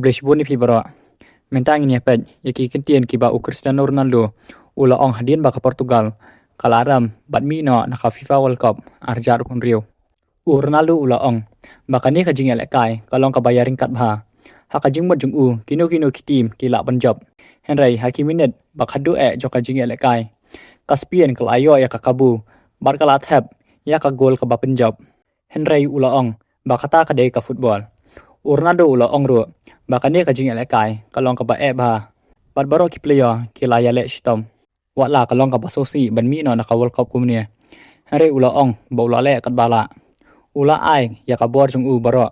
Kubleshbun ni pibara. Mentang ini apa? Yaki kentian kiba Cristiano Ronaldo. Ula ong hadian baka Portugal. Kalaram badmino naka FIFA World Cup arjar kun Rio. Ronaldo ula ong. Baka ni kajing elekai kalong kabayaring kat bha. Hakajing mod jung kino kitim kila Punjab. Henry hakiminet baka do jo kajing elekai. Kaspian kal ayo ya kakabu. Bar kalat heb ya ka gol ka Punjab. Henry ula ong baka ta kadai ka football. Ronaldo ula ong ro. Baka ni kajing elekai kalong ka ba bha. Bar baro ki player kila ya le shitom. Wala kalong ka basosi banmi no naka World Cup kumnia. Henry ula ong ba ula le kat bala. Ula ai ya ka bor jung baro.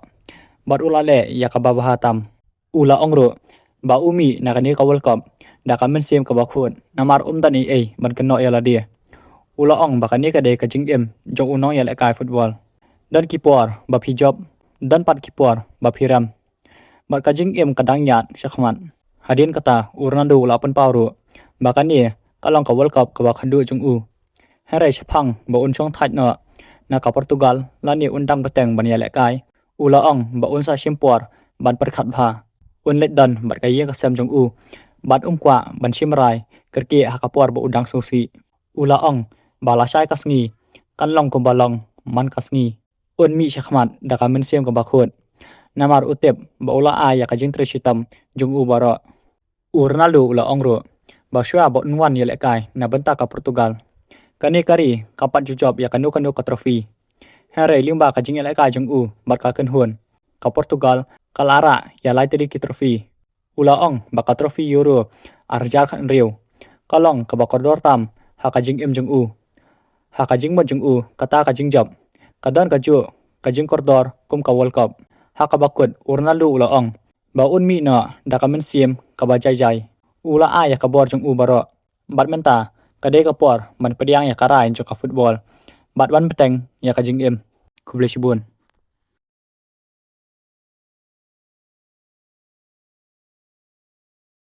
Bar ula le ya ka babahatam. Ula ong ro ba umi nakani ka World Cup. Da ka men sim ka bakhut. Namar dan ban keno ya la dia. Ula ong baka ni ka de ka jing jong unong ya le kai football. Dan kipor ba job. Dan pat kipor ba piram. Bar ka jing kadang nyat syakmat. Hadin kata Ronaldo ula pen pauru. Baka ni kalong ka World Cup ka bakhandu jung Henry Shapang ba chong thaj no na ka Portugal lani undang beteng ban ya le kai. Ula ong ba sa simpor ban perkhat bha. Let dan bat kaya ka sem jong bat kwa ban simrai kerki hakapor ba udang susi. Ula ong ba la sai kasngi kan long ko balong man kasngi. Mi syakmat da ka men sem ka bakhut. Namar utep ba ula ya ka jing treshitam jung baro. Ronaldo ula ong ro ba shua ba nwan ya le kai na benta ka Portugal. Kani kari kapat jujob ya kanu ka trofi. Henry limba ka jing le kai jung bat ka kenhun. Ka Portugal kalara ya lai tadi ki trofi. Ula ong baka trofi Euro arjar kan Rio. Kalong ka bakordor tam hakajing jung hakajing mod jung kata ka jing job. Kadan ka ju ka jing kordor kum ka World Cup. Hakabakut Ronaldo ula ong ba mi no da ka men sim ka ba jai. Ula ya ka bor jung baro. Bat menta kadai ka por man pediang ya karai jong ka football. Bat ban peteng ya ka jing Kubleshbun.